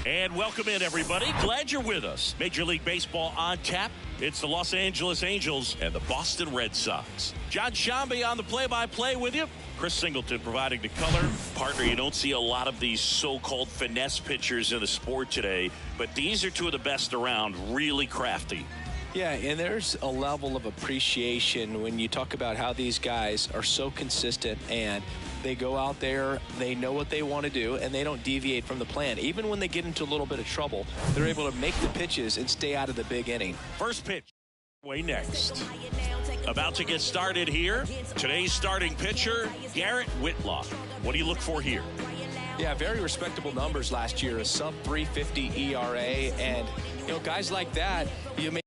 And welcome in, everybody. Glad you're with us. Major League Baseball on tap. It's the Los Angeles Angels and the Boston Red Sox. John Shambi on the play-by-play with you. Chris Singleton providing the color. Partner, you don't see a lot of these so-called finesse pitchers in the sport today, but these are two of the best around, really crafty. Yeah, and there's a level of appreciation when you talk about how these guys are so consistent and they go out there, they know what they want to do, and they don't deviate from the plan. Even when they get into a little bit of trouble, they're able to make the pitches and stay out of the big inning. First pitch, way next. About to get started here. Today's starting pitcher, Garrett Whitlock. What do you look for here? Yeah, very respectable numbers last year, a sub 350 ERA, and you know, guys like that, you may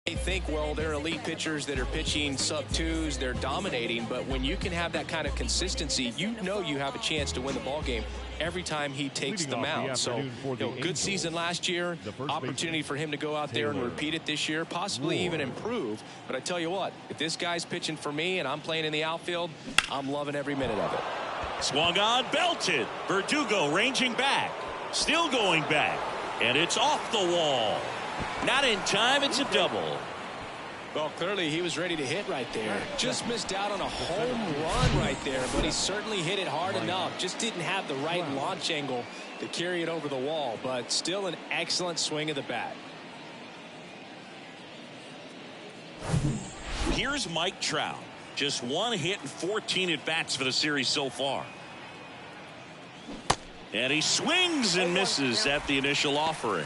They think, well, they're elite pitchers that are pitching sub-twos, they're dominating, but when you can have that kind of consistency, you know you have a chance to win the ball game every time he takes the mound. So, good season last year, opportunity for him to go out there and repeat it this year, possibly even improve. But I tell you what, if this guy's pitching for me and I'm playing in the outfield, I'm loving every minute of it. Swung on, belted. Verdugo ranging back. Still going back. And it's off the wall. Not in time. It's a double. Well, clearly he was ready to hit right there. Just missed out on a home run right there, but he certainly hit it hard enough. Just didn't have the right launch angle to carry it over the wall, but still an excellent swing of the bat. Here's Mike Trout. Just 1 hit and 14 at-bats for the series so far. And he swings and misses at the initial offering.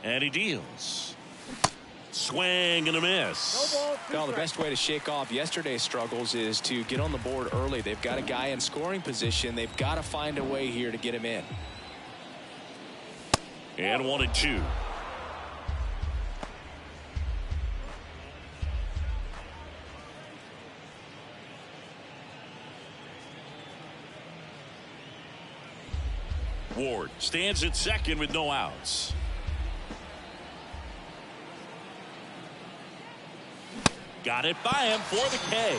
And he deals. Swing and a miss. Well, the best way to shake off yesterday's struggles is to get on the board early. They've got a guy in scoring position. They've got to find a way here to get him in. And 1-2. Ward stands at second with no outs. Got it by him for the K.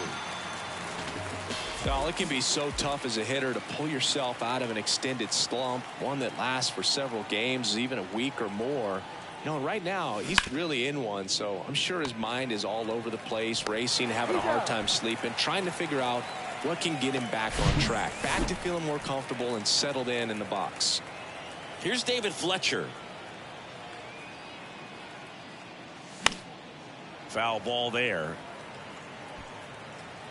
Well, it can be so tough as a hitter to pull yourself out of an extended slump, one that lasts for several games, even a week or more. You know, right now he's really in one, so I'm sure his mind is all over the place, racing, having a hard time sleeping, trying to figure out what can get him back on track, back to feeling more comfortable and settled in the box. Here's David Fletcher. Foul ball there.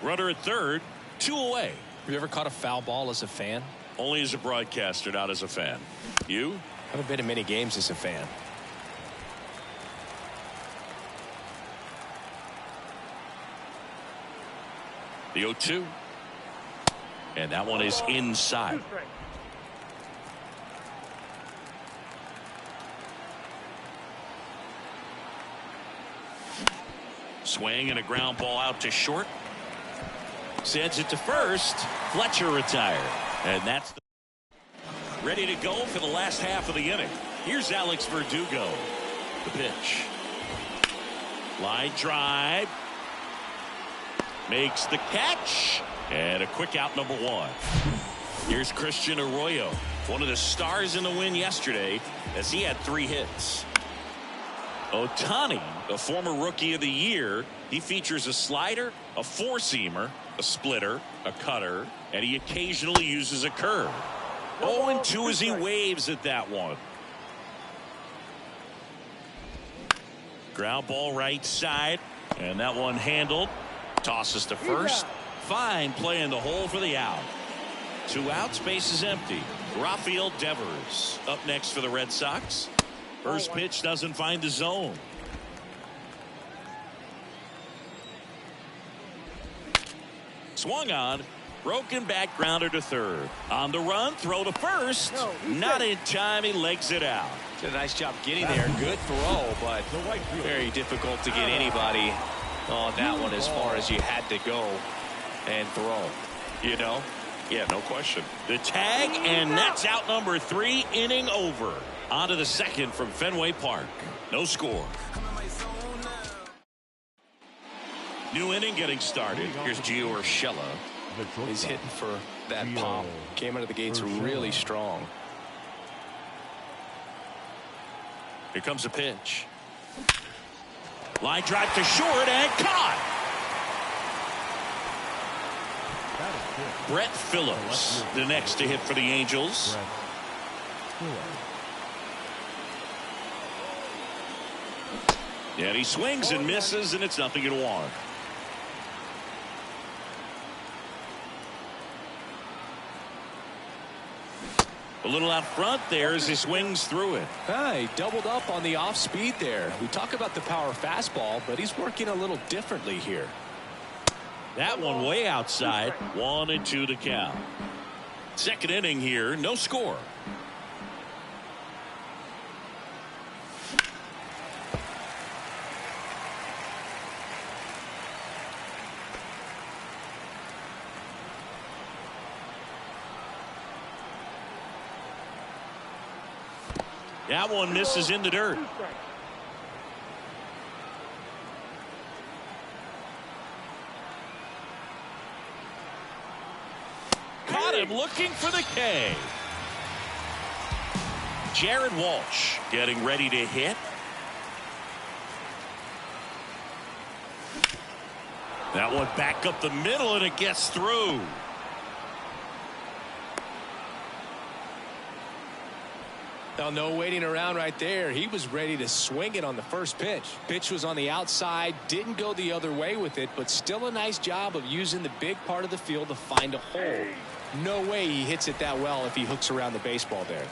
Runner at third, 2 away. Have you ever caught a foul ball as a fan? Only as a broadcaster, not as a fan. You? Haven't been to many games as a fan. The 0-2. And that one is inside. Swing and a ground ball out to short. Sends it to first. Fletcher retired. And that's ready to go for the last half of the inning. Here's Alex Verdugo. The pitch. Line drive. Makes the catch. And a quick out, number 1. Here's Christian Arroyo, one of the stars in the win yesterday, as he had 3 hits. Ohtani, a former Rookie of the Year, he features a slider, a four-seamer, a splitter, a cutter, and he occasionally uses a curve. 0-2 as he waves at that one. Ground ball right side, and that one handled. Tosses to first. Fine play in the hole for the out. 2 outs, base is empty. Rafael Devers up next for the Red Sox. First pitch doesn't find the zone. Swung on. Broken back grounder to third. On the run, throw to first. Not in time, he legs it out. Did a nice job getting there. Good throw, but very difficult to get anybody on that one as far as you had to go and throw. You know? Yeah, no question. The tag, and that's out number 3, inning over. On to the second from Fenway Park. No score. New inning getting started. Here's Gio Urshela. He's hitting for that pop. Came out of the gates really strong. Here comes a pitch. Line drive to short and caught. Brett Phillips, the next to hit for the Angels. And he swings and misses, and it's 0-1. A little out front there as he swings through it. He doubled up on the off speed there. We talk about the power fastball, but he's working a little differently here. That one way outside. 1-2 to count. Second inning here, no score. That one misses in the dirt. caught him looking for the K. Jared Walsh getting ready to hit. That one back up the middle, and it gets through. Now, no waiting around right there. He was ready to swing it on the first pitch. Pitch was on the outside, didn't go the other way with it, but still a nice job of using the big part of the field to find a hole. No way he hits it that well if he hooks around the baseball there.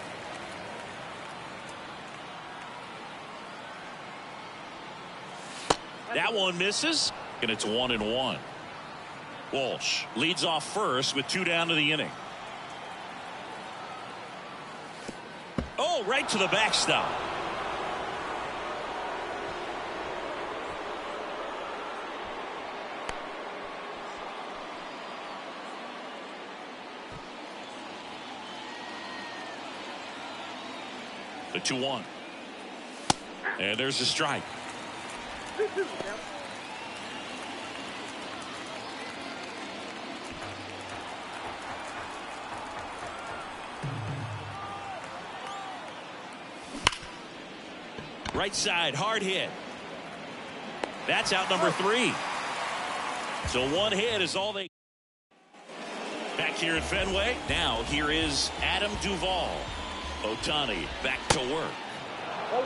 That one misses, and it's 1-1. Walsh leads off first with 2 down to the inning. Oh, right to the backstop. The 2-1. And there's a strike. Right side, hard hit. That's out number 3. So 1 hit is all they. Back here at Fenway. Now here is Adam Duvall. Ohtani back to work.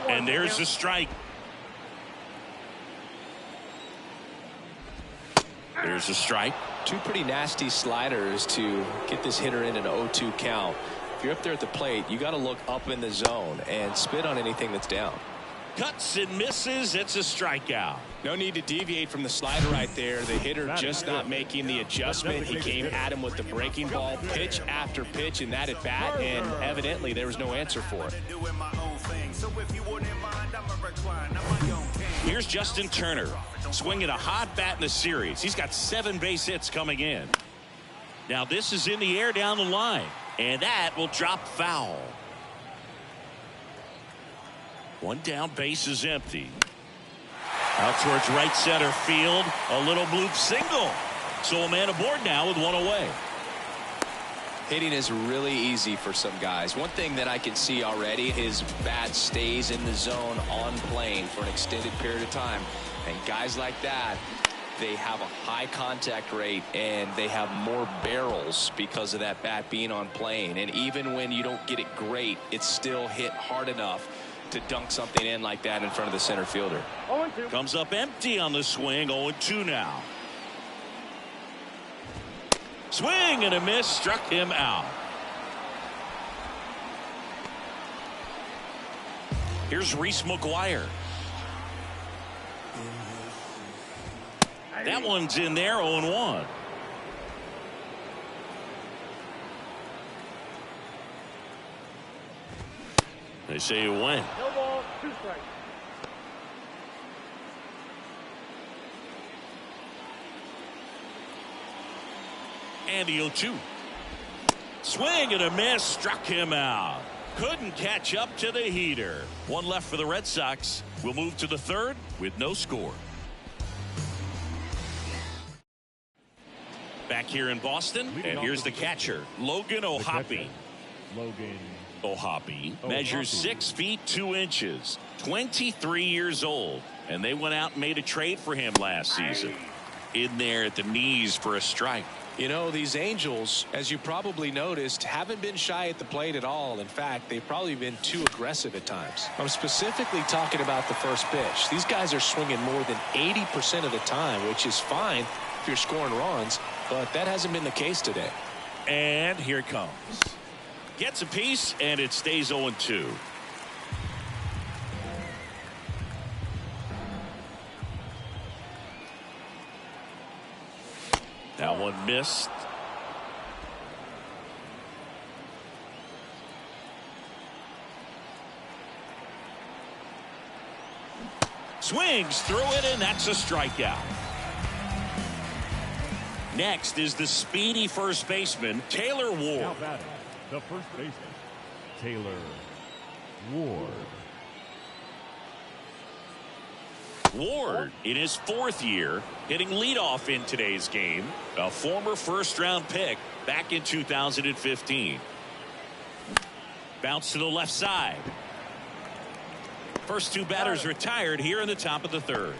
And there's the strike. There's a strike. 2 pretty nasty sliders to get this hitter in an 0-2 count. If you're up there at the plate, you got to look up in the zone and spit on anything that's down. Cuts and misses. It's a strikeout. No need to deviate from the slider right there. The hitter just not making the adjustment. He came at him with the breaking ball pitch after pitch in that at bat, and evidently there was no answer for it. Here's Justin Turner swinging a hot bat in the series. He's got 7 base hits coming in. Now this is in the air down the line, and that will drop foul. 1 down, base is empty. Out towards right center field, a little bloop single. So a man aboard now with 1 away. Hitting is really easy for some guys. One thing that I can see already, his bat stays in the zone on plane for an extended period of time. And guys like that, they have a high contact rate and they have more barrels because of that bat being on plane. And even when you don't get it great, it's still hit hard enough to dunk something in like that in front of the center fielder. Comes up empty on the swing. 0-2 now. Swing and a miss, struck him out. Here's Reese McGuire. That one's in there. 0-1. They say you win. No ball, 2 strikes. And the 0-2. Swing and a miss, struck him out. Couldn't catch up to the heater. 1 left for the Red Sox. We'll move to the 3rd with no score. Back here in Boston, and here's the catcher, Logan O'Hoppe. Logan O'Hoppe measures 6 feet 2 inches, 23 years old, and they went out and made a trade for him last season. In there at the knees for a strike. You know, these Angels, as you probably noticed, haven't been shy at the plate at all. In fact, they've probably been too aggressive at times. I'm specifically talking about the first pitch. These guys are swinging more than 80% of the time, which is fine if you're scoring runs, but that hasn't been the case today. And here it comes. Gets a piece, and it stays 0-2. That one missed. Swings through it, and that's a strikeout. Next is the speedy first baseman, Taylor Ward. Now batting, the first baseman, Taylor Ward. Ward, in his 4th year, hitting leadoff in today's game. A former first-round pick back in 2015. Bounce to the left side. First 2 batters retired here in the top of the 3rd.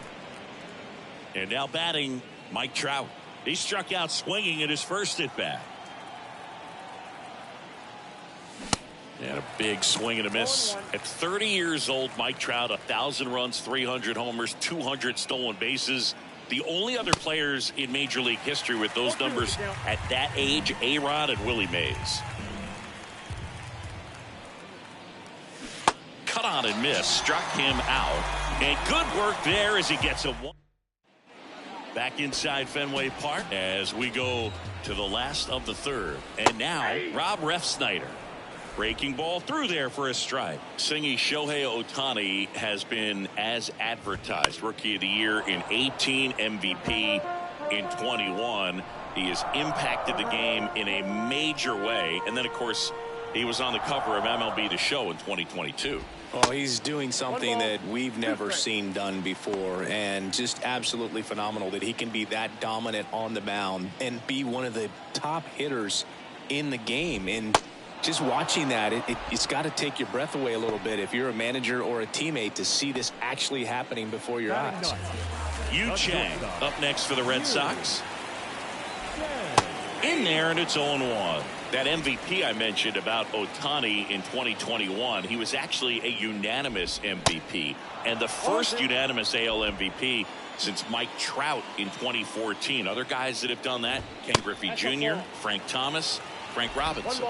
And now batting, Mike Trout. He struck out swinging in his first at-bat. And a big swing and a miss. At 30 years old, Mike Trout, 1,000 runs, 300 homers, 200 stolen bases. The only other players in Major League history with those numbers at that age, A-Rod and Willie Mays. Cut on and miss, struck him out. And good work there as he gets a 1. Back inside Fenway Park as we go to the last of the 3rd. And now, Rob Refsnyder. Breaking ball through there for a strike. Singy Shohei Ohtani has been as advertised. Rookie of the Year in 18, MVP in 21. He has impacted the game in a major way. And then, of course, he was on the cover of MLB The Show in 2022. Well, he's doing something that we've never seen done before, and just absolutely phenomenal that he can be that dominant on the mound and be one of the top hitters in the game. And just watching that, it's got to take your breath away a little bit if you're a manager or a teammate to see this actually happening before your eyes. Yu Chang up next for the Red Sox. In there, and it's 0-1. That MVP I mentioned about Ohtani in 2021, he was actually a unanimous MVP, and the first unanimous AL MVP since Mike Trout in 2014. Other guys that have done that: Ken Griffey Jr., Frank Thomas, Frank Robinson.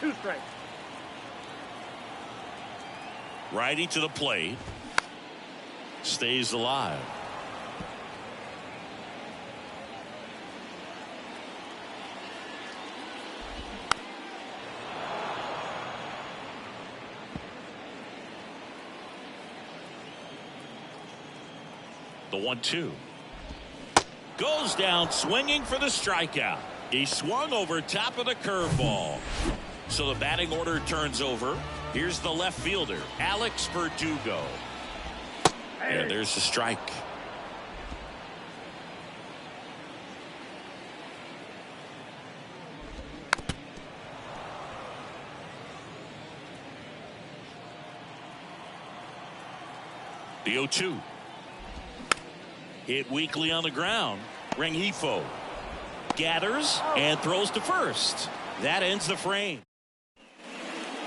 2 strikes. Righty to the plate. Stays alive. The 1-2. Goes down swinging for the strikeout. He swung over top of the curveball. So the batting order turns over. Here's the left fielder, Alex Verdugo. And there's the strike. The 0-2. Hit weakly on the ground. Rengifo gathers and throws to first. That ends the frame.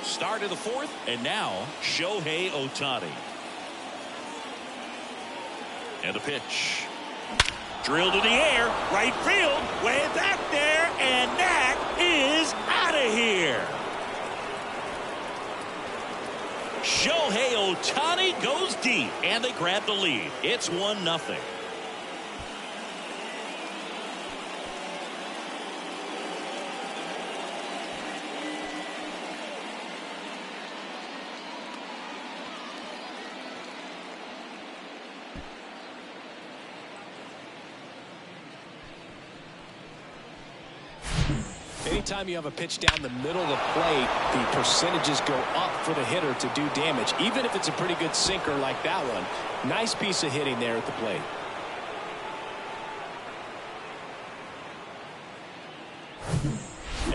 Start of the 4th, and now Shohei Ohtani. And the pitch. Drilled to the air, right field, way back there, and that is out of here. Shohei Ohtani goes deep, and they grab the lead. It's 1-0. Anytime you have a pitch down the middle of the plate, the percentages go up for the hitter to do damage, even if it's a pretty good sinker like that one. Nice piece of hitting there at the plate.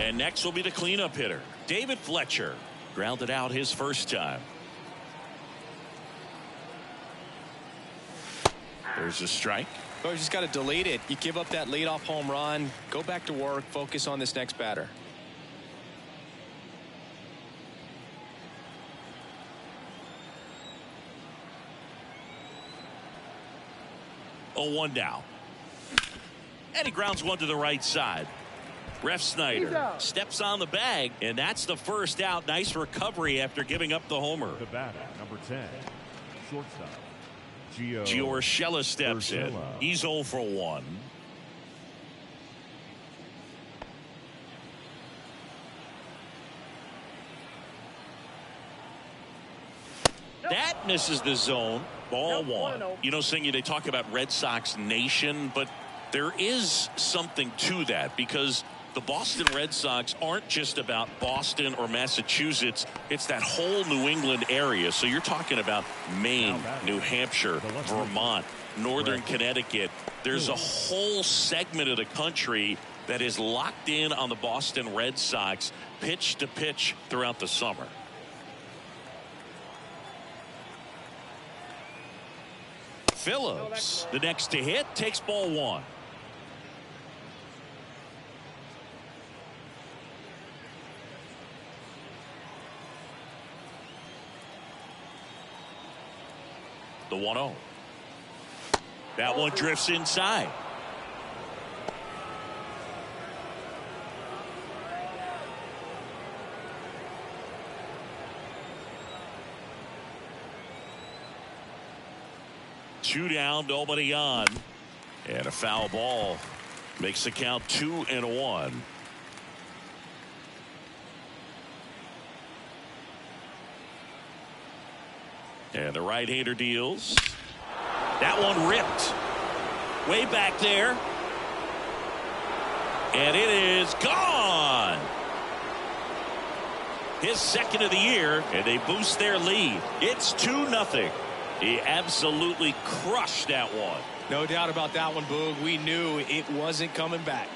And next will be the cleanup hitter, David Fletcher. Grounded out his first time. There's a strike. Well, you just got to delete it. You give up that leadoff home run, go back to work, focus on this next batter. Oh, 1 down. And he grounds one to the right side. Refsnyder steps on the bag, and that's the first out. Nice recovery after giving up the homer. The batter, number 10, shortstop. Gio Urshela steps in. He's 0 for 1. That misses the zone. Ball 1. You know, Singy, they talk about Red Sox Nation, but there is something to that because The Boston Red Sox aren't just about Boston or Massachusetts. It's that whole New England area. So you're talking about Maine, New Hampshire, Vermont, Northern Connecticut. There's a whole segment of the country that is locked in on the Boston Red Sox pitch to pitch throughout the summer. Phillips, the next to hit, takes ball one. The 1-0. That one drifts inside. Two down, nobody on, and a foul ball makes the count 2-1. And the right-hander deals. That one ripped way back there, and it is gone. His second of the year, and they boost their lead. It's 2-0. He absolutely crushed that one. No doubt about that one, Boog. We knew it wasn't coming back.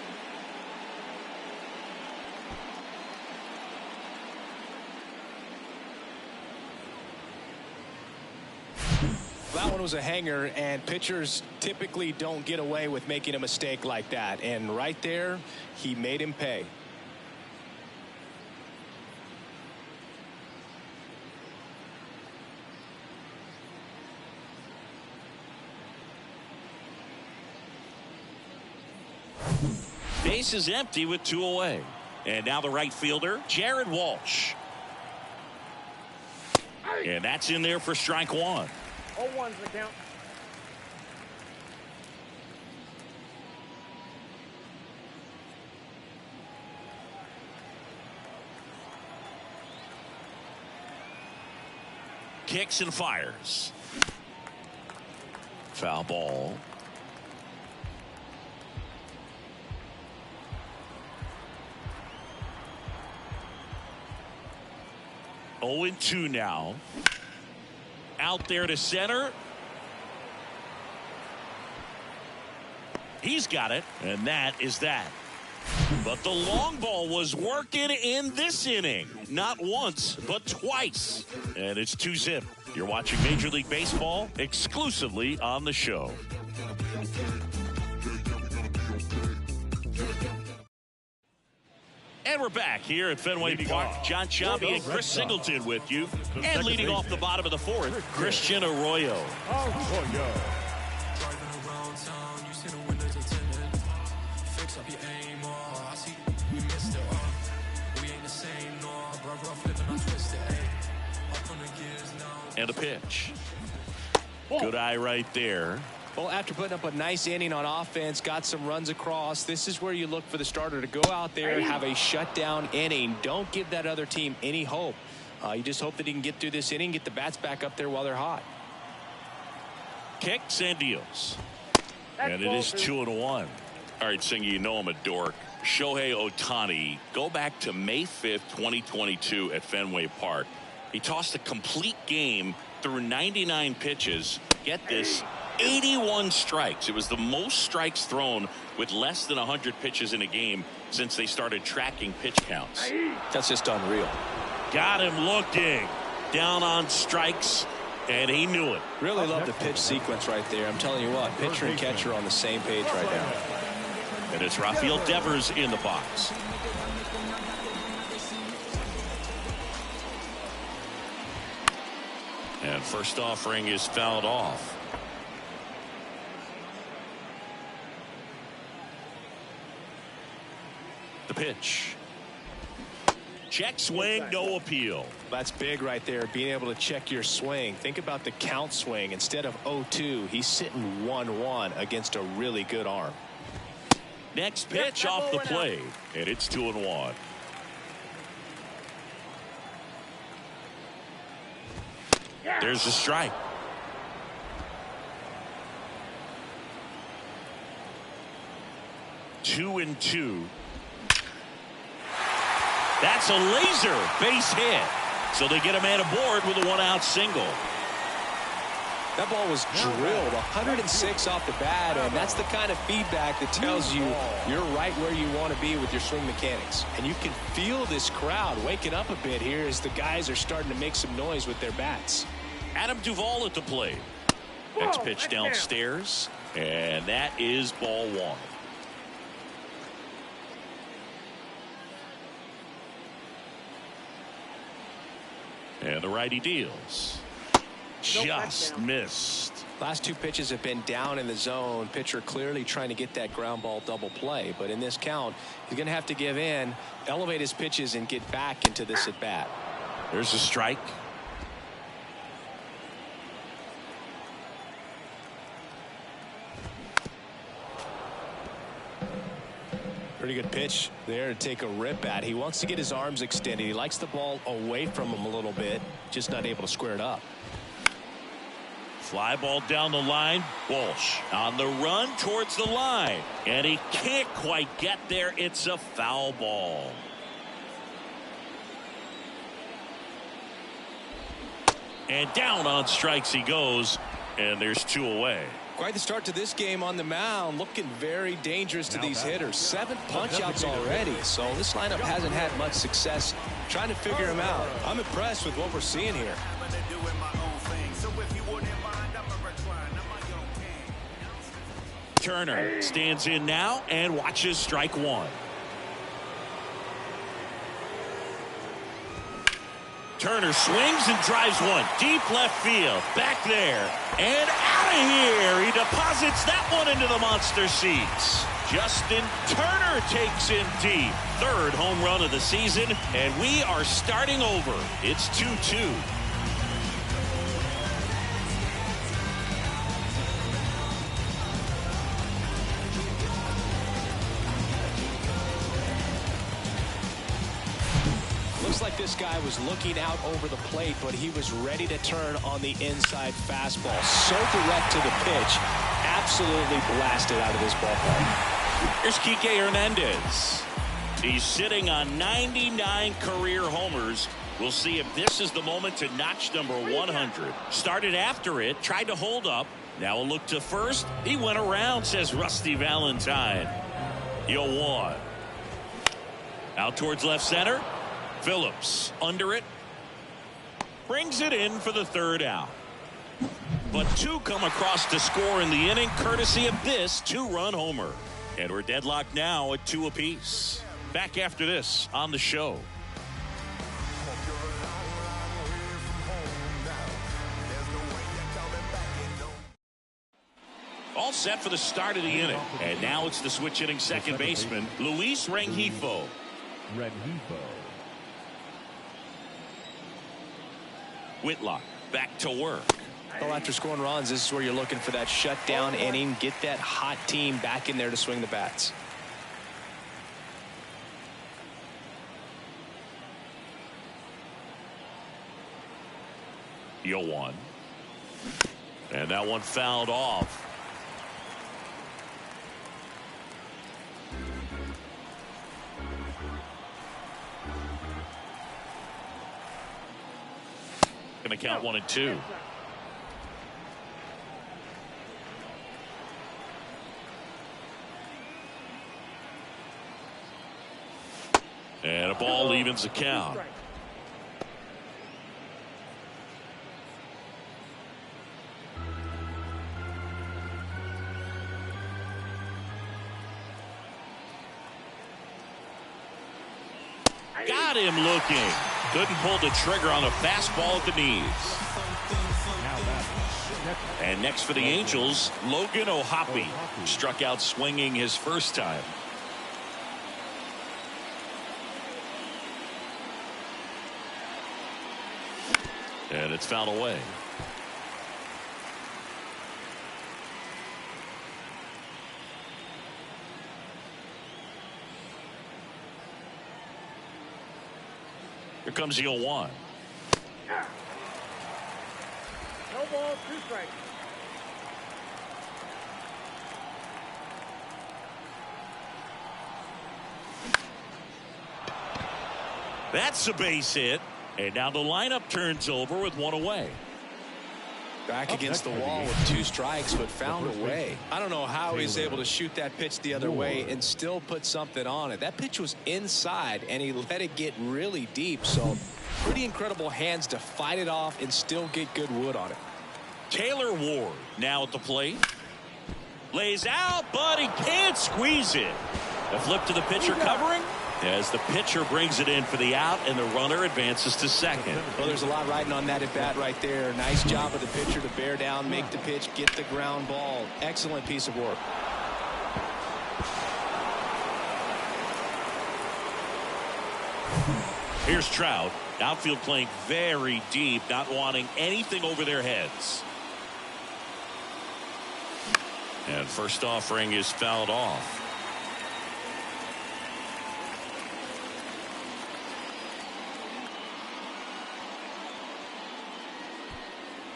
That one was a hanger, and pitchers typically don't get away with making a mistake like that. And right there, he made him pay. Base is empty with 2 away. And now the right fielder, Jared Walsh. And that's in there for strike one. 0-1's the count. Kicks and fires. Foul ball. Oh, 2 now. Out there to center. He's got it, and that is that. But the long ball was working in this inning. Not once, but twice. And it's 2-0. You're watching Major League Baseball exclusively on the show. And we're back here at Fenway Park. John Sciambi and Chris Singleton with you. And leading off the bottom of the fourth, Christian Arroyo. And a pitch. Good eye right there. Well, after putting up a nice inning on offense, got some runs across, this is where you look for the starter to go out there, have a shutdown inning. Don't give that other team any hope. You just hope that he can get through this inning, get the bats back up there while they're hot. Kicks and deals. And it is 2-1. All right, Singy, you know I'm a dork. Shohei Ohtani, go back to May 5th, 2022 at Fenway Park. He tossed a complete game through 99 pitches. Get this. 81 strikes. It was the most strikes thrown with less than 100 pitches in a game since they started tracking pitch counts. That's just unreal. Got him looking. Down on strikes, and he knew it. Really love the pitch sequence right there. I'm telling you what, pitcher and catcher on the same page right now. And it's Rafael Devers in the box. And first offering is fouled off. The pitch. Check swing, no appeal. That's big right there, being able to check your swing. Think about the count swing. Instead of 0-2, he's sitting 1-1 against a really good arm. Next pitch off the plate, and it's 2-1. There's a strike. Two and two. That's a laser base hit. So they get a man aboard with a one-out single. That ball was drilled 106 off the bat, and that's the kind of feedback that tells you you're right where you want to be with your swing mechanics. And you can feel this crowd waking up a bit here as the guys are starting to make some noise with their bats. Adam Duvall at the plate. Next pitch downstairs, and that is ball one. And the righty deals. Just missed. Last two pitches have been down in the zone. Pitcher clearly trying to get that ground ball double play. But in this count, he's going to have to give in, elevate his pitches, and get back into this at bat. There's a strike. Pretty good pitch there to take a rip at. He wants to get his arms extended. He likes the ball away from him a little bit, just not able to square it up. Fly ball down the line. Walsh on the run towards the line, and he can't quite get there. It's a foul ball. And down on strikes he goes, and there's two away. Quite the start to this game on the mound, looking very dangerous to these hitters. 7 punch-outs already, so this lineup hasn't had much success trying to figure him out. I'm impressed with what we're seeing here. Turner stands in now and watches strike one. Turner swings and drives one deep left field. Back there and out of here. He deposits that one into the monster seats. Justin Turner takes in deep. Third home run of the season, and we are starting over. It's 2-2. Looks like this guy was looking out over the plate, but he was ready to turn on the inside fastball. So direct to the pitch. Absolutely blasted out of this ballpark. Here's Kike Hernandez. He's sitting on 99 career homers. We'll see if this is the moment to notch number 100. Started after it, tried to hold up. Now a look to first. He went around, says Rusty Valentine. 0-1. Out towards left center. Phillips under it. Brings it in for the third out. But two come across to score in the inning, courtesy of this two-run homer. And we're deadlocked now at 2 apiece. Back after this on the show. All set for the start of the inning. And now it's the switch hitting second baseman, Luis Rengifo. Whitlock back to work. Well, after scoring runs, this is where you're looking for that shutdown inning. Get that hot team back in there to swing the bats. One. And that one fouled off. Going to count 1 and 2. And a ball evens the count. Got him looking. Couldn't pull the trigger on a fastball at the knees. And next for the Angels, Logan O'Hoppe. Struck out swinging his first time. And it's fouled away. Here comes the 0-1. No ball, 2 strikes. That's a base hit. And now the lineup turns over with one away. Back against the wall with 2 strikes, but found a way. I don't know how he's able to shoot that pitch the other way and still put something on it. That pitch was inside, and he let it get really deep. So pretty incredible hands to fight it off and still get good wood on it. Taylor Ward now at the plate. Lays out, but he can't squeeze it. A flip to the pitcher covering as the pitcher brings it in for the out, and the runner advances to second. Well, there's a lot riding on that at bat right there. Nice job of the pitcher to bear down, make the pitch, get the ground ball. Excellent piece of work. Here's Trout. Outfield playing very deep, not wanting anything over their heads. And first offering is fouled off.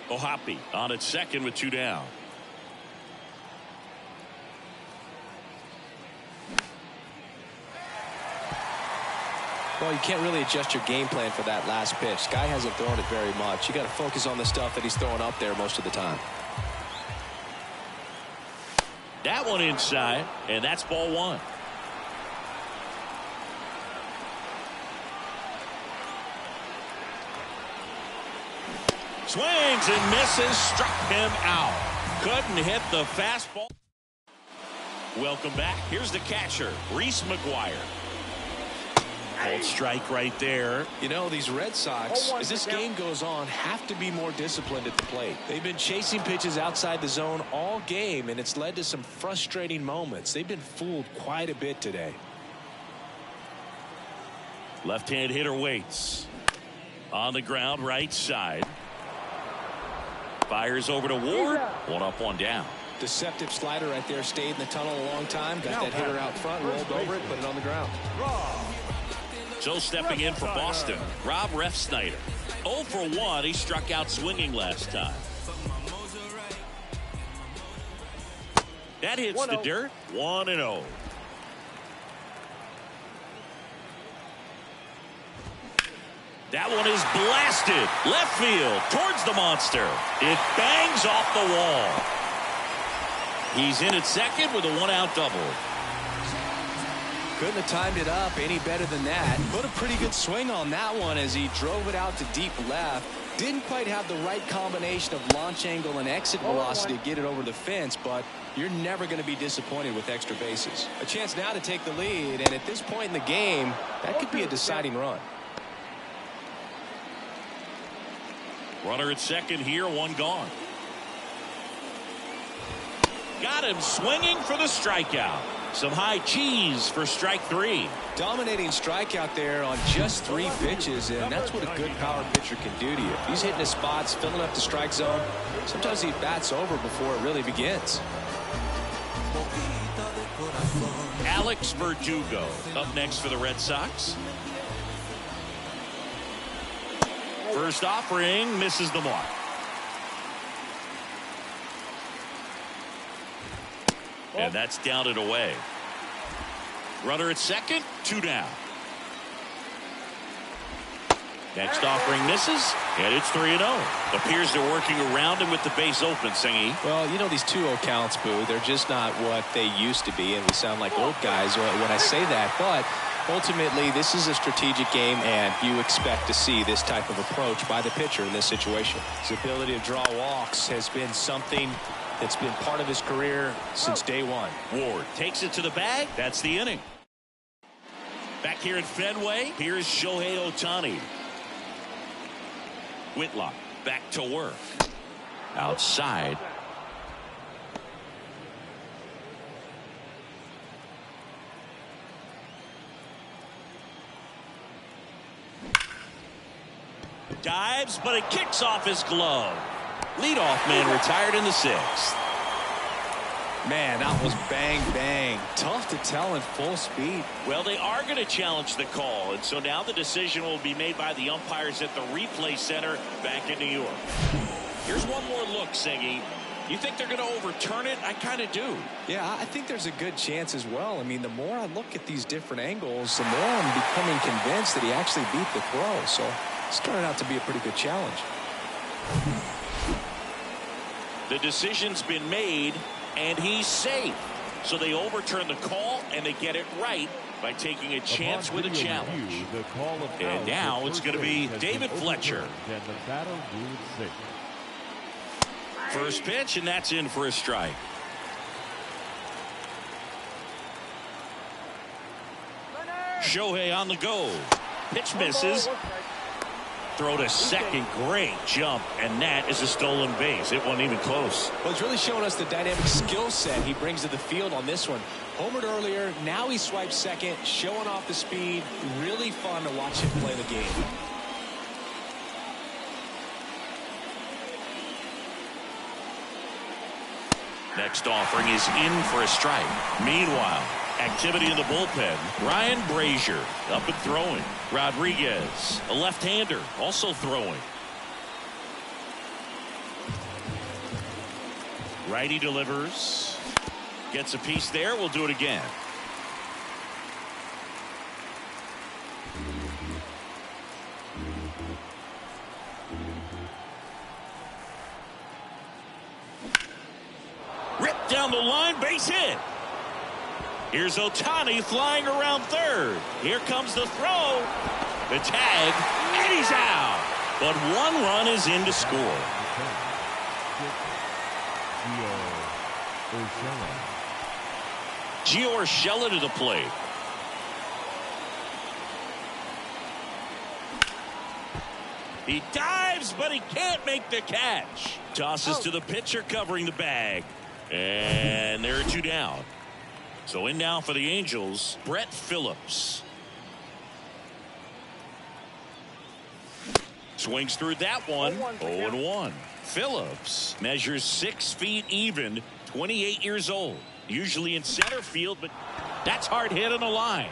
Ohapi on at second with 2 down. Well, you can't really adjust your game plan for that last pitch. Guy hasn't thrown it very much. You got to focus on the stuff that he's throwing up there most of the time. That one inside, and that's ball 1. Swings and misses, struck him out. Couldn't hit the fastball. Welcome back. Here's the catcher, Reese McGuire. Cold strike right there. You know, these Red Sox, as this game goes on, have to be more disciplined at the plate. They've been chasing pitches outside the zone all game, and it's led to some frustrating moments. They've been fooled quite a bit today. Left-hand hitter waits. On the ground, right side. Fires over to Ward. 1 up, 1 down. Deceptive slider right there. Stayed in the tunnel a long time. Got that hitter out front. Rolled over it. Put it on the ground. So stepping in for Boston, Rob Refsnyder. 0 for 1. He struck out swinging last time. That hits the dirt. 1-0. That one is blasted. Left field towards the monster. It bangs off the wall. He's in at second with a 1-out double. Couldn't have timed it up any better than that. Put a pretty good swing on that one as he drove it out to deep left. Didn't quite have the right combination of launch angle and exit velocity to get it over the fence, but you're never going to be disappointed with extra bases. A chance now to take the lead, and at this point in the game, that could be a deciding run. Runner at second here, 1 gone. Got him swinging for the strikeout. Some high cheese for strike 3. Dominating strikeout there on just 3 pitches, and that's what a good power pitcher can do to you. He's hitting his spots, filling up the strike zone. Sometimes he bats over before it really begins. Alex Verdugo up next for the Red Sox. First offering misses the mark. And that's down and away. Runner at second, 2 down. Next offering misses, and it's 3-0. Appears they're working around him with the base open, Singy. Well, you know, these 2-0 counts, Boo, they're just not what they used to be, and we sound like old guys when I say that. But ultimately, this is a strategic game, and you expect to see this type of approach by the pitcher in this situation. His ability to draw walks has been something that's been part of his career since day 1. Ward takes it to the bag. That's the inning. Back here at Fenway, here's Shohei Ohtani. Whitlock back to work. Outside. Dives, but it kicks off his glove. Leadoff man retired in the 6th. Man, that was bang, bang. Tough to tell in full speed. Well, they are going to challenge the call, and so now the decision will be made by the umpires at the replay center back in New York. Here's one more look, Singy. You think they're going to overturn it? I kind of do. Yeah, I think there's a good chance as well. I mean, the more I look at these different angles, the more I'm becoming convinced that he actually beat the throw. So it's turned out to be a pretty good challenge. The decision's been made, and he's safe. So they overturn the call, and they get it right by taking a chance with a challenge. And now it's going to be David Fletcher. First pitch, and that's in for a strike. Shohei on the go. Pitch misses. Throw to second. Great jump, and that is a stolen base. It wasn't even close. Well, it's really showing us the dynamic skill set he brings to the field on this one. Homered earlier, now he swipes second, showing off the speed. Really fun to watch him play the game. Next offering is in for a strike. Meanwhile, activity in the bullpen. Ryan Brazier up and throwing. Rodriguez, a left-hander, also throwing. Righty delivers. Gets a piece there. We'll do it again. Ripped down the line, base hit. Here's Ohtani flying around third. Here comes the throw. The tag, and he's out. But one run is in to score. Gio Urshela to the plate. He dives, but he can't make the catch. Tosses to the pitcher covering the bag. And there are two down. So in now for the Angels, Brett Phillips. Swings through that one. 0-1. Phillips measures 6 feet even, 28 years old. Usually in center field, but that's hard hit on the line.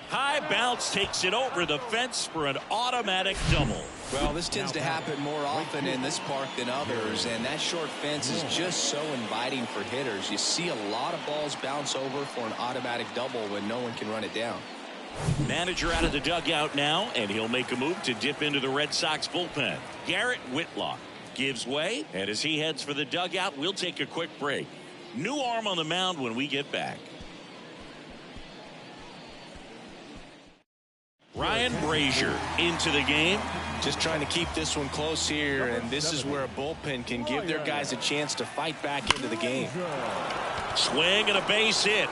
High bounce takes it over the fence for an automatic double. Well, this tends to happen more often in this park than others, and that short fence is just so inviting for hitters. You see a lot of balls bounce over for an automatic double when no one can run it down. Manager out of the dugout now, and he'll make a move to dip into the Red Sox bullpen. Garrett Whitlock gives way, and as he heads for the dugout, we'll take a quick break. New arm on the mound when we get back. Ryan Brazier into the game. Just trying to keep this one close here, and this is where a bullpen can give their guys a chance to fight back into the game. Swing and a base hit.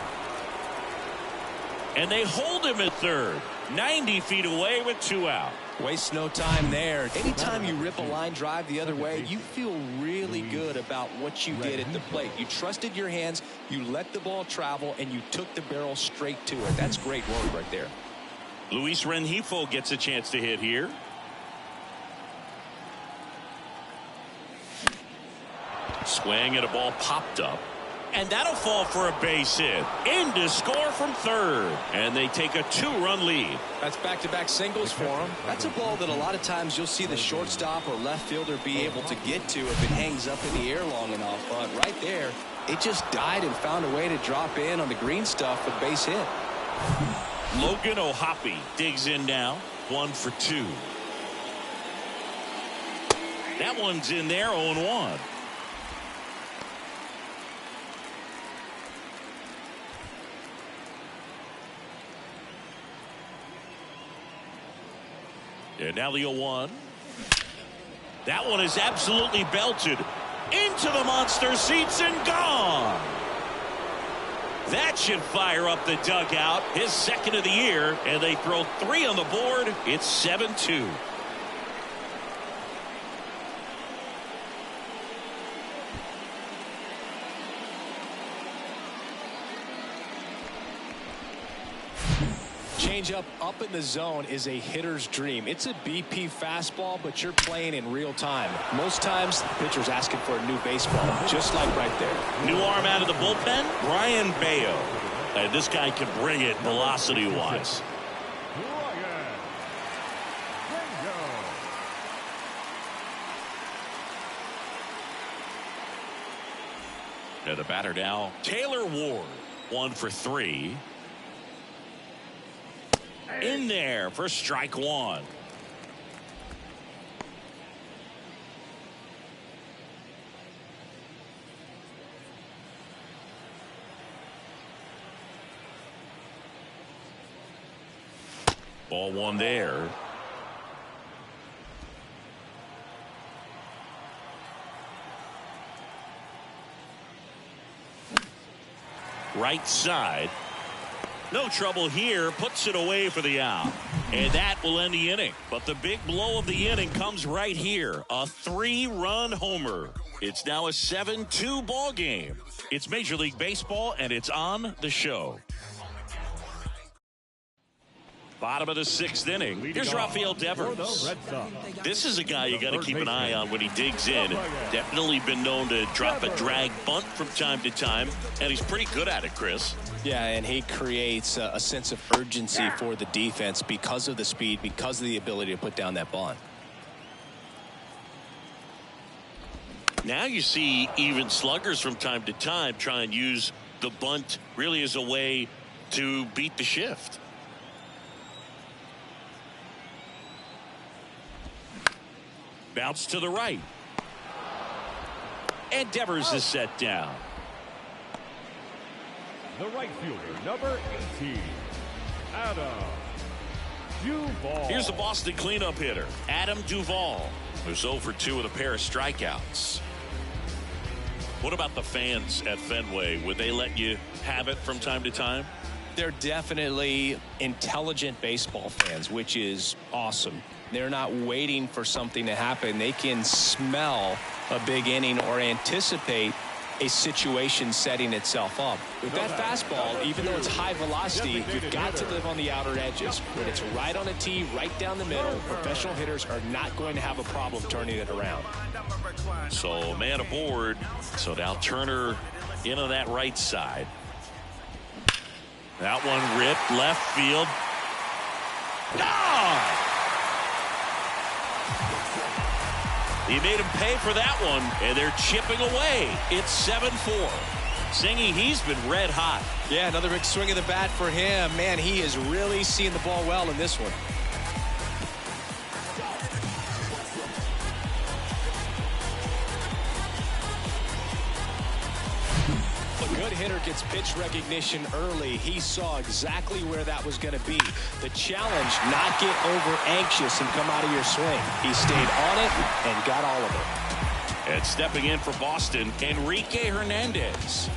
And they hold him at third. 90 feet away with 2 out. Waste no time there. Anytime you rip a line drive the other way, you feel really good about what you did at the plate. You trusted your hands, you let the ball travel, and you took the barrel straight to it. That's great work right there. Luis Rengifo gets a chance to hit here. Swing and a ball popped up. And that'll fall for a base hit. In to score from third. And they take a 2-run lead. That's back-to-back singles for them. That's a ball that a lot of times you'll see the shortstop or left fielder be able to get to if it hangs up in the air long enough. But right there, it just died and found a way to drop in on the green stuff with base hit. Logan O'Hoppe digs in now. 1 for 2. That one's in there. 0-1. And now the 0-1. That one is absolutely belted into the monster seats and gone. That should fire up the dugout. His second of the year, and they throw 3 on the board. It's 7-2. Changeup up in the zone is a hitter's dream. It's a BP fastball, but you're playing in real time. Most times, the pitcher's asking for a new baseball, just like right there. New arm out of the bullpen, Brian Bayo. And this guy can bring it velocity-wise. And the batter now, Taylor Ward. 1 for 3. In there for strike 1. Ball 1 there. Right side. No trouble here. Puts it away for the out. And that will end the inning. But the big blow of the inning comes right here. A 3-run homer. It's now a 7-2 ball game. It's Major League Baseball, and it's on the show. Bottom of the 6th inning. Here's Rafael Devers. This is a guy you got to keep an eye on when he digs in. Definitely been known to drop a drag bunt from time to time, and he's pretty good at it, Chris. Yeah, and he creates a sense of urgency for the defense because of the speed, because of the ability to put down that bunt. Now you see even sluggers from time to time try and use the bunt really as a way to beat the shift. Bounce to the right. And Devers is set down. The right fielder, number 18, Adam Duvall. Here's the Boston cleanup hitter, Adam Duvall, who's 0 for 2 with a pair of strikeouts. What about the fans at Fenway? Would they let you have it from time to time? They're definitely intelligent baseball fans, which is awesome. They're not waiting for something to happen. They can smell a big inning or anticipate a situation setting itself up. With that fastball, even though it's high velocity, you've got to live on the outer edges. When it's right on a tee, right down the middle, professional hitters are not going to have a problem turning it around. So man aboard. So now Turner into that right side. That one ripped left field. Ah! He made him pay for that one, and they're chipping away. It's 7-4. Singing, he's been red hot. Yeah, another big swing of the bat for him. Man, he is really seeing the ball well in this one. A good hitter gets pitch recognition early. He saw exactly where that was going to be. The challenge, not get over anxious and come out of your swing. He stayed on it and got all of it. And stepping in for Boston, Enrique Hernandez.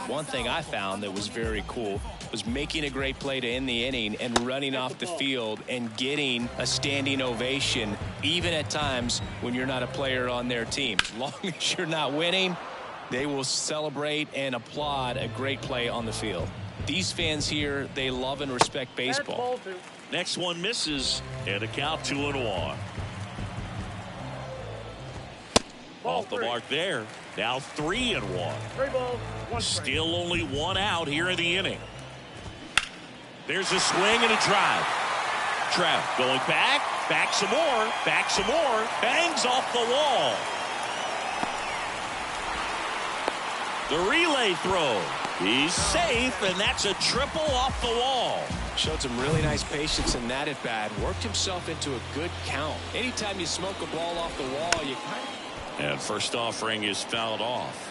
One thing I found that was very cool was making a great play to end the inning and running off the field and getting a standing ovation, even at times when you're not a player on their team. As long as you're not winning, they will celebrate and applaud a great play on the field. These fans here, they love and respect baseball. Next one misses, and a count 2-1. Off the mark there. Now 3-1. 3 balls, 1 strike. Still only 1 out here in the inning. There's a swing and a drive. Trout going back some more, bangs off the wall. The relay throw. He's safe, and that's a triple off the wall. Showed some really nice patience in that at bat. Worked himself into a good count. Anytime you smoke a ball off the wall, you kind of... And first offering is fouled off.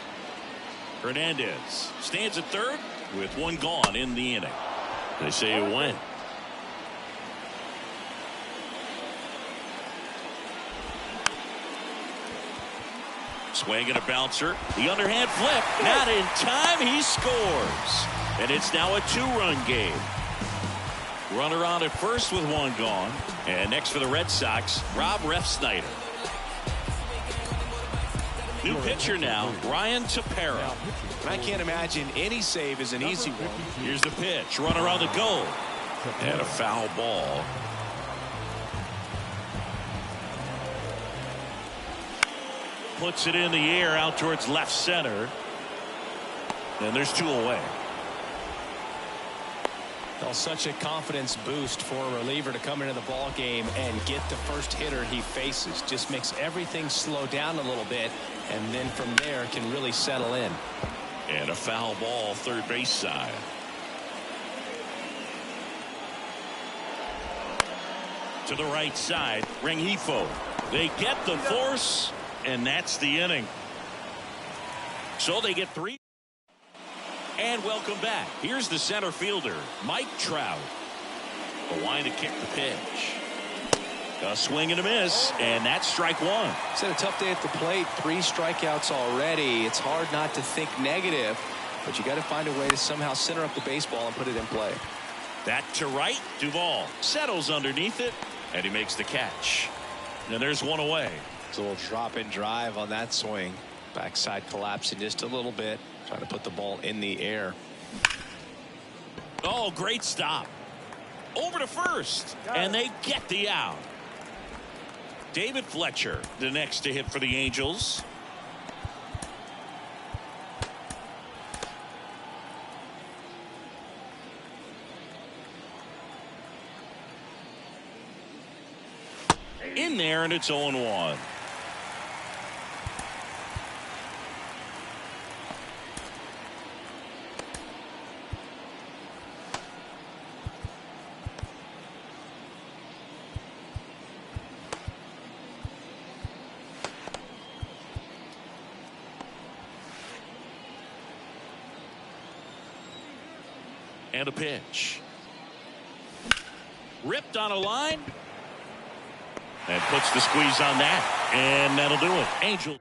Hernandez stands at third with 1 gone in the inning. They say it went. Swing and a bouncer. The underhand flip. Not in time. He scores. And it's now a 2-run game. Runner on at first with 1 gone. And next for the Red Sox, Rob Refsnyder. New pitcher now, Ryan Tepera. And I can't imagine any save is an easy one. Here's the pitch. Run around the goal. And a foul ball. Puts it in the air out towards left center. And there's 2 away. Well, such a confidence boost for a reliever to come into the ball game and get the first hitter he faces. Just makes everything slow down a little bit, and then from there can really settle in. And a foul ball, third base side. To the right side, Rengifo. They get the force, and that's the inning. So they get 3. And welcome back. Here's the center fielder, Mike Trout. The line to kick the pitch. A swing and a miss, and that's strike 1. It's had a tough day at the plate. 3 strikeouts already. It's hard not to think negative, but you got to find a way to somehow center up the baseball and put it in play. Back to right, Duvall settles underneath it, and he makes the catch. And there's 1 away. It's a little drop and drive on that swing. Backside collapsing just a little bit. Trying to put the ball in the air. Oh, great stop. Over to first, and they get the out. David Fletcher, the next to hit for the Angels. In there, and it's 0-1. And a pitch. Ripped on a line. And puts the squeeze on that. And that'll do it. Angel.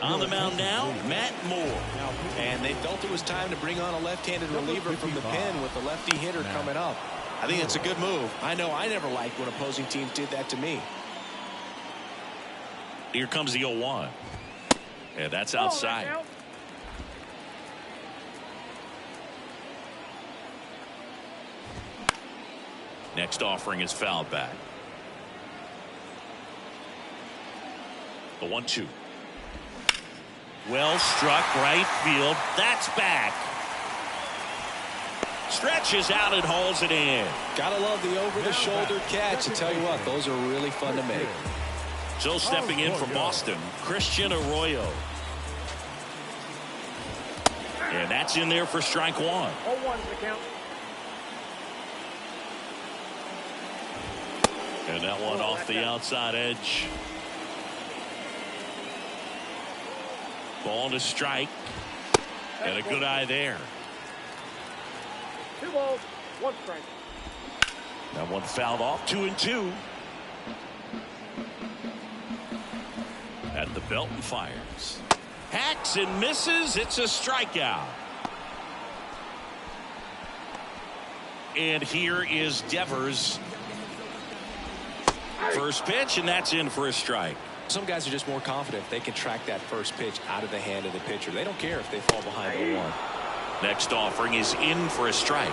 On the mound now, Matt Moore. And they felt it was time to bring on a left-handed reliever from the pen with the lefty hitter coming up. I think it's a good move. I know I never liked when opposing teams did that to me. Here comes the 0-1. And that's outside. Next offering is fouled back. The 1-2. Well struck right field. That's back. Stretches out and hauls it in. Gotta love the over-the-shoulder catch. I tell you what, those are really fun to make. So stepping in from Boston, Christian Arroyo. And that's in there for strike 1. 0-1 is the count. And that one off the outside edge. Ball to strike. And a good eye there. 2 balls, 1 strike. That one fouled off. 2-2. At the belt and fires. Hacks and misses. It's a strikeout. And here is Devers. First pitch, and that's in for a strike. Some guys are just more confident if they can track that first pitch out of the hand of the pitcher. They don't care if they fall behind 0-1. Next offering is in for a strike.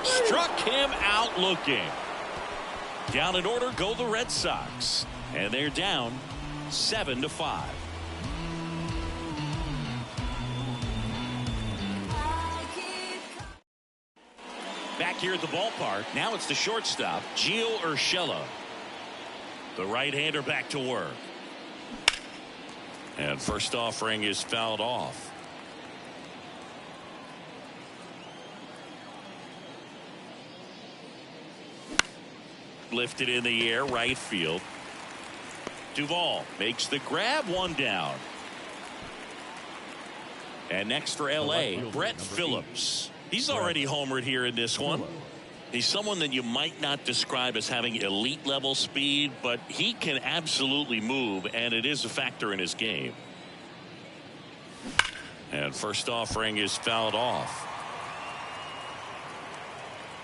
Struck him out looking. Down in order go the Red Sox. And they're down 7-5. Back here at the ballpark, now it's the shortstop, Gio Urshela. The right-hander back to work. And first offering is fouled off. Lifted in the air, right field. Duvall makes the grab, 1 down. And next for LA, Brett Phillips. He's already homered here in this one. He's someone that you might not describe as having elite level speed, but he can absolutely move, and it is a factor in his game. And first offering is fouled off.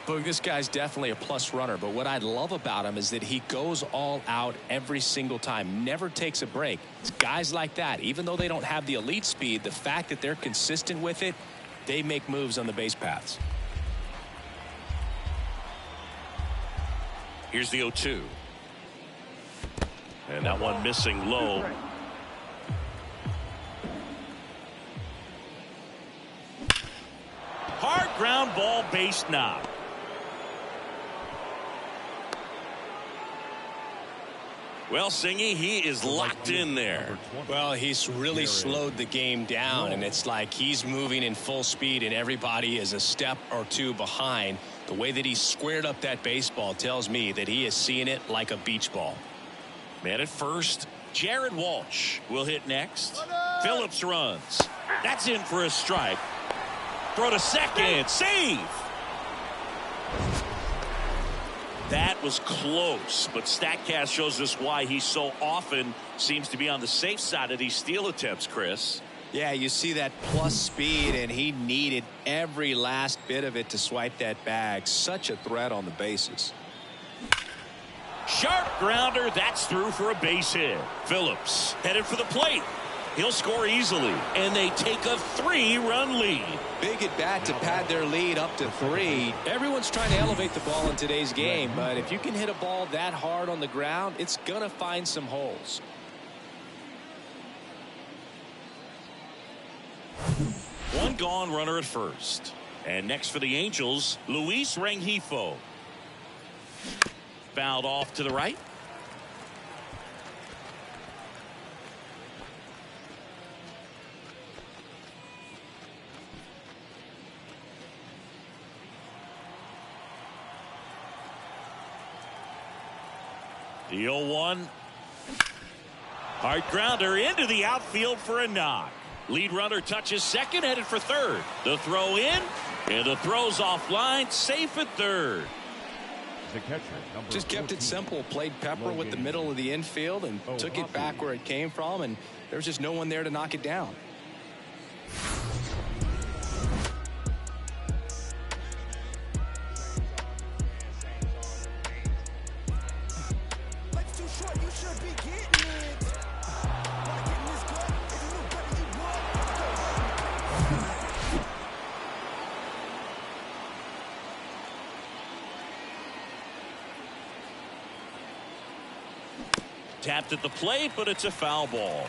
Boog, this guy's definitely a plus runner, but what I love about him is that he goes all out every single time, never takes a break. It's guys like that, even though they don't have the elite speed, the fact that they're consistent with it, they make moves on the base paths. Here's the 0-2. And that one missing low. Hard ground ball, base knock. Well, Singy, he is locked in there. Well, he's really slowed the game down, and it's like he's moving in full speed, and everybody is a step or two behind. The way that he squared up that baseball tells me that he is seeing it like a beach ball. Man at first, Jared Walsh will hit next. Phillips runs. That's in for a strike. Throw to second. Save. That was close, but StatCast shows us why he so often seems to be on the safe side of these steal attempts, Chris. Yeah, you see that plus speed, and he needed every last bit of it to swipe that bag. Such a threat on the bases. Sharp grounder. That's through for a base hit. Phillips headed for the plate. He'll score easily, and they take a 3-run lead. Big at bat to pad their lead up to 3. Everyone's trying to elevate the ball in today's game, but if you can hit a ball that hard on the ground, it's going to find some holes. One gone, runner at first. And next for the Angels, Luis Rengifo. Fouled off to the right. The 0-1. Hard grounder into the outfield for a knock. Lead runner touches second, headed for third. The throw in, and the throw's offline, safe at third. The catcher, Just kept it simple, played pepper with the middle of the infield and took it back where it came from, and there was just no one there to knock it down. Tapped at the plate, but it's a foul ball.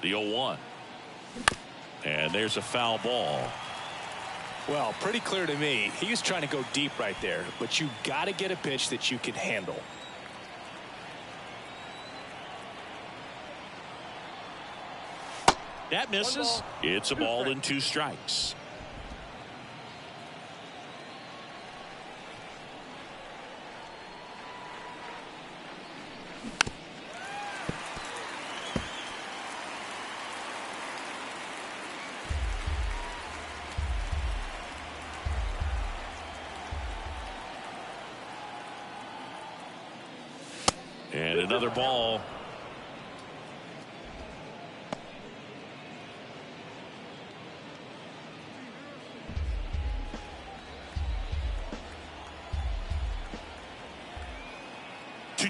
The 0-1. And there's a foul ball. Well, pretty clear to me. He was trying to go deep right there, but you got to get a pitch that you can handle. That misses. It's a ball and 2 strikes. And another ball.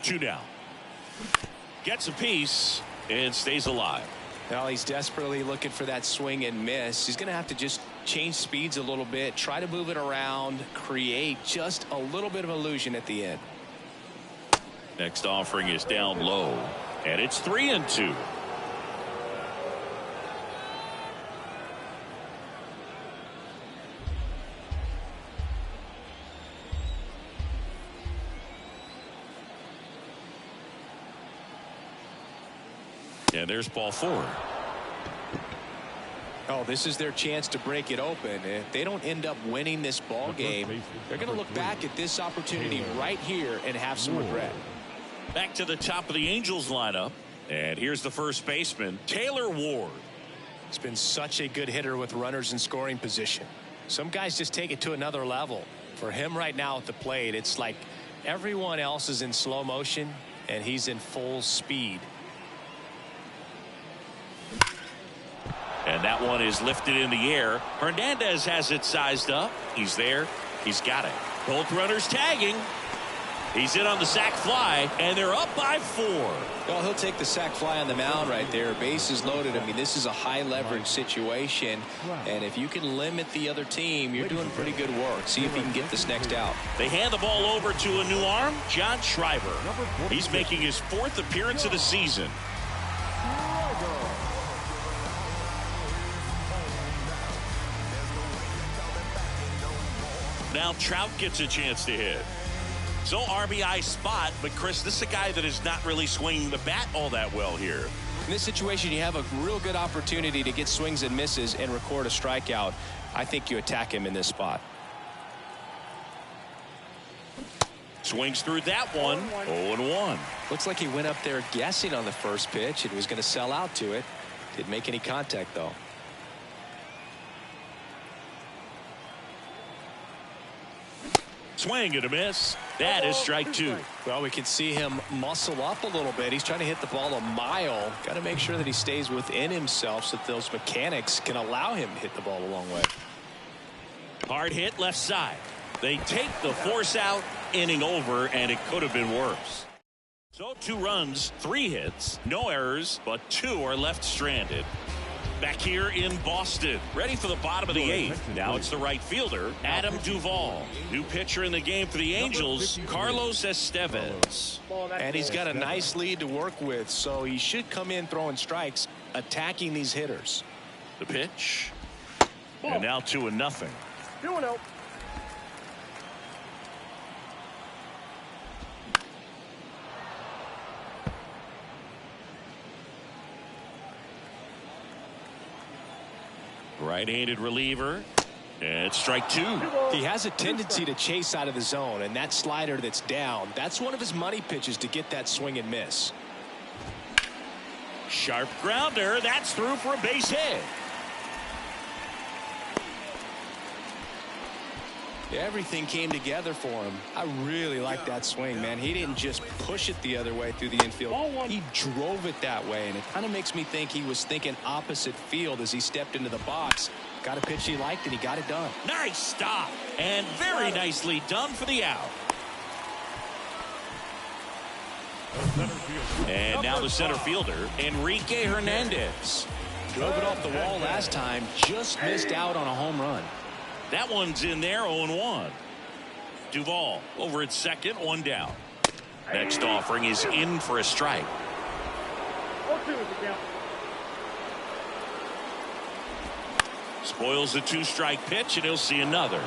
Two now. Gets a piece and stays alive. Now he's desperately looking for that swing and miss. He's going to have to just change speeds a little bit, try to move it around, create just a little bit of illusion at the end. Next offering is down low, and it's 3-2. And there's ball 4. Oh, this is their chance to break it open. If they don't end up winning this ball game, they're going to look back at this opportunity right here and have some regret. Back to the top of the Angels lineup. And here's the first baseman, Taylor Ward. He's been such a good hitter with runners in scoring position. Some guys just take it to another level. For him right now at the plate, it's like everyone else is in slow motion and he's in full speed. And that one is lifted in the air. Hernandez has it sized up. He's there. He's got it. Both runners tagging. He's in on the sac fly, and they're up by 4. Well, he'll take the sac fly on the mound right there. Bases loaded. I mean, this is a high leverage situation, and if you can limit the other team, you're doing pretty good work. See if he can get this next out. They hand the ball over to a new arm, John Schreiber. He's making his 4th appearance of the season. Now Trout gets a chance to hit. So RBI spot, but Chris, this is a guy that is not really swinging the bat all that well here. In this situation, you have a real good opportunity to get swings and misses and record a strikeout. I think you attack him in this spot. Swings through that one. 0-1. Looks like he went up there guessing on the first pitch and was going to sell out to it. Didn't make any contact, though. Swing and a miss. That is strike 2. Well, we can see him muscle up a little bit. He's trying to hit the ball a mile. Got to make sure that he stays within himself so that those mechanics can allow him to hit the ball a long way. Hard hit left side. They take the force out. Inning over, and it could have been worse. So 2 runs, 3 hits, no errors, but 2 are left stranded. Back here in Boston, ready for the bottom of the 8th. Now it's the right fielder, Adam Duvall. New pitcher in the game for the Angels, Carlos Estevez. And he's got a nice lead to work with, so he should come in throwing strikes, attacking these hitters. The pitch. And now 2-0. 2-0. Right-handed reliever. And it's strike 2. He has a tendency to chase out of the zone, and that slider that's down, that's one of his money pitches to get that swing and miss. Sharp grounder. That's through for a base hit. Everything came together for him. I really like that swing, man. He didn't just push it the other way through the infield. He drove it that way, and it kind of makes me think he was thinking opposite field as he stepped into the box. Got a pitch he liked, and he got it done. Nice stop, and very nicely done for the out. And now the center fielder, Enrique Hernandez. Drove it off the wall last time, just missed out on a home run. That one's in there, 0-1. Duvall over at second, 1 down. Next offering is in for a strike. 0-2 is the count. Spoils the 2-strike pitch, and he'll see another.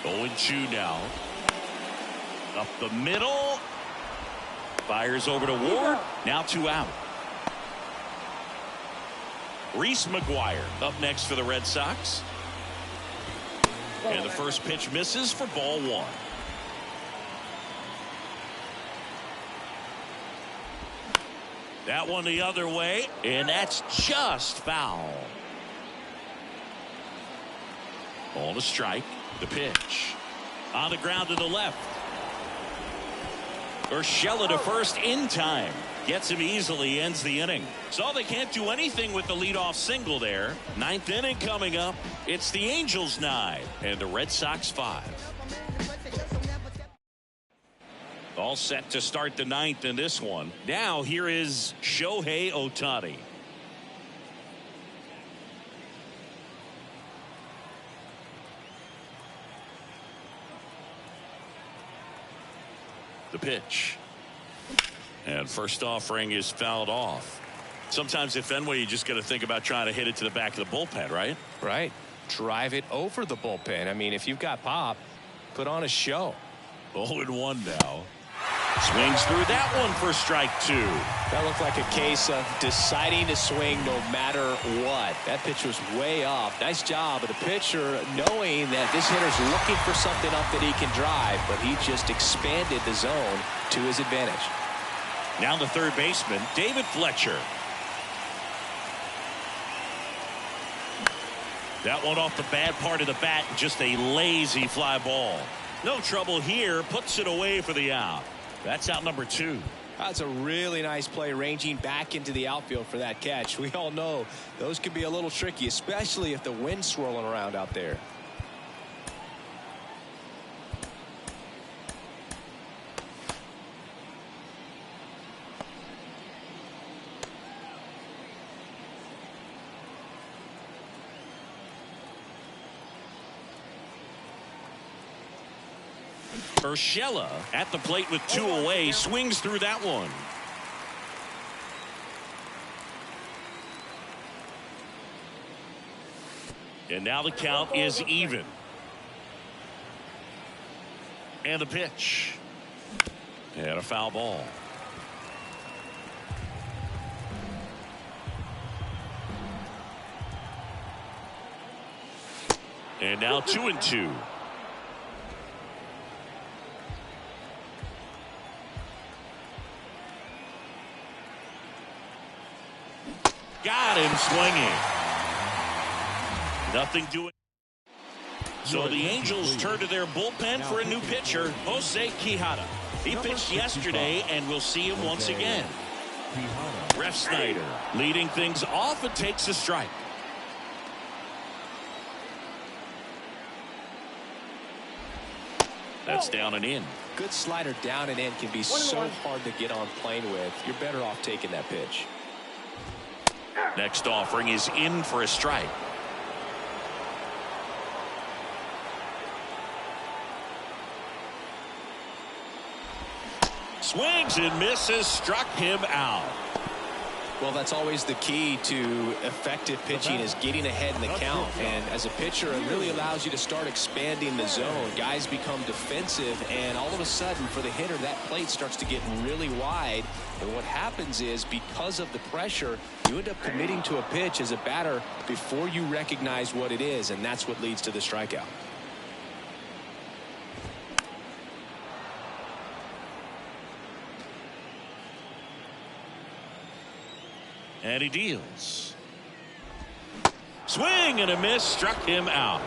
0-2 now. Up the middle. Fires over to Ward. Now 2 out. Reese McGuire up next for the Red Sox. And the first pitch misses for ball 1. That one the other way, and that's just foul. On a strike. The pitch. On the ground to the left. Urshela to first in time. Gets him easily, ends the inning. So they can't do anything with the leadoff single there. 9th inning coming up. It's the Angels 9 and the Red Sox 5. All set to start the 9th in this one. Now here is Shohei Ohtani. The pitch. And first offering is fouled off. Sometimes at Fenway, you just got to think about trying to hit it to the back of the bullpen, right? Right. Drive it over the bullpen. I mean, if you've got pop, put on a show. 0-1 now. Swings through that one for strike 2. That looked like a case of deciding to swing no matter what. That pitch was way off. Nice job of the pitcher knowing that this hitter's looking for something up that he can drive, but he just expanded the zone to his advantage. Now the third baseman, David Fletcher. That one off the bad part of the bat, just a lazy fly ball. No trouble here, puts it away for the out. That's out number 2. That's a really nice play, ranging back into the outfield for that catch. We all know those can be a little tricky, especially if the wind's swirling around out there. Urshela at the plate with 2 away, swings through that one. And now the count is even. And the pitch. And a foul ball. And now 2-2. Got him swinging. Nothing doing. So the Angels turn to their bullpen for a new pitcher, Jose Quijada. He pitched yesterday, and we'll see him once again. Ref Snyder leading things off and takes a strike. That's down and in. Good slider down and in can be so hard to get on plane with. You're better off taking that pitch. Next offering is in for a strike. Swings and misses, struck him out. Well, that's always the key to effective pitching, is getting ahead in the count. And as a pitcher, it really allows you to start expanding the zone. Guys become defensive, and all of a sudden, for the hitter, that plate starts to get really wide. And what happens is, because of the pressure, you end up committing to a pitch as a batter before you recognize what it is, and that's what leads to the strikeout. And he deals. Swing and a miss, struck him out.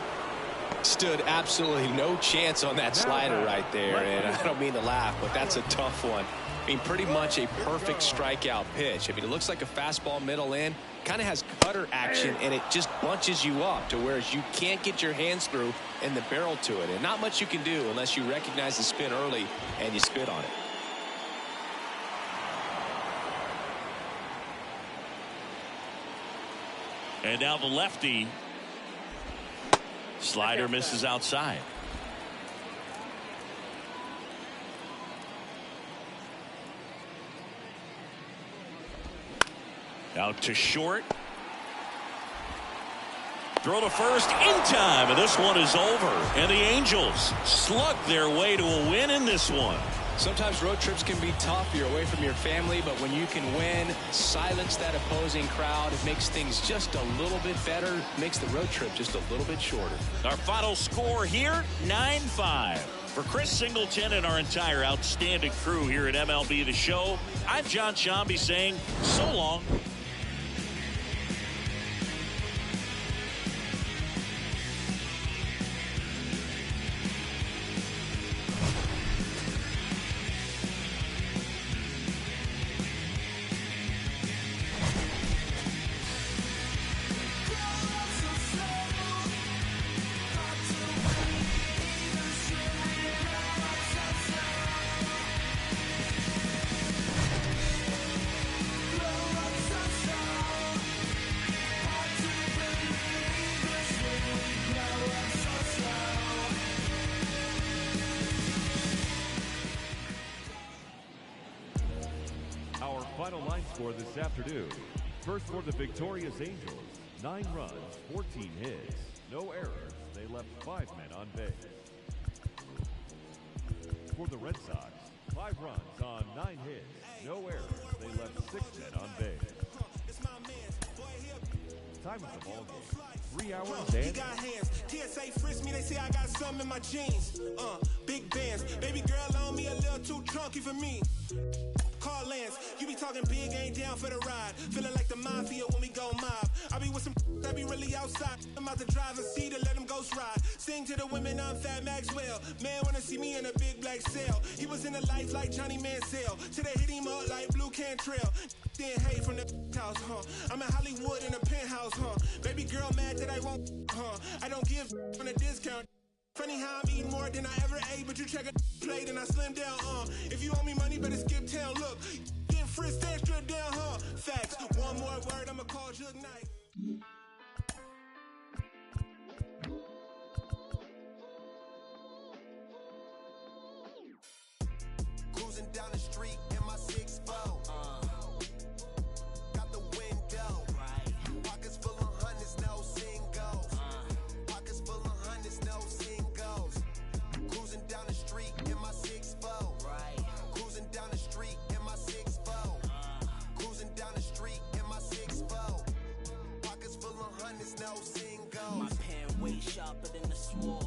Stood absolutely no chance on that slider right there, and I don't mean to laugh, but that's a tough one. I mean, pretty much a perfect strikeout pitch. I mean, it looks like a fastball middle in, kind of has cutter action, and it just bunches you up to whereas you can't get your hands through and the barrel to it, and not much you can do unless you recognize the spin early and you spit on it. And now the lefty. Slider misses outside. Out to short. Throw to first in time, and this one is over. And the Angels slug their way to a win in this one. Sometimes road trips can be tough. You're away from your family, but when you can win, silence that opposing crowd, it makes things just a little bit better, makes the road trip just a little bit shorter. Our final score here, 9-5. For Chris Singleton and our entire outstanding crew here at MLB The Show, I'm John Shambi saying so long. Final line score this afternoon. First for the victorious Angels, 9 runs, 14 hits, no errors. They left 5 men on base. For the Red Sox, 5 runs on 9 hits, no errors. They left 6 men on base. Time of the ball game, 3 hours and... He got hands. TSA frisk me, they say I got some in my jeans. Big bands. Baby girl on me a little too chunky for me. call Lance. You be talking big, ain't down for the ride. Feeling like the mafia when we go mob. I be with some that be really outside. I'm out to drive a seat to let them ghost ride. Sing to the women, I'm Fat Maxwell. Man wanna see me in a big black cell. He was in the life like Johnny Mansell. Today hit him up like Blue Cantrell. Then hey from the house, huh? I'm in Hollywood in a penthouse, huh? Baby girl mad that I won't, huh? I don't give on a discount. Funny how I'm eating more than I ever ate, but you check a plate and I slim down, If you owe me money, better skip town. Look, getting frisked extra down, huh? Facts. One more word, I'ma call Jug Knight. Cruising down the street in my 6'4". Got the window. Pockets full of hundreds, no singles. Pockets full of hundreds, no singles. Cruising down the street in my 6'4". Cruising down the street in my 6'4". Cruising down the street in my 6'4". Pockets full of hundreds, no singles. My pen way sharper than the sword.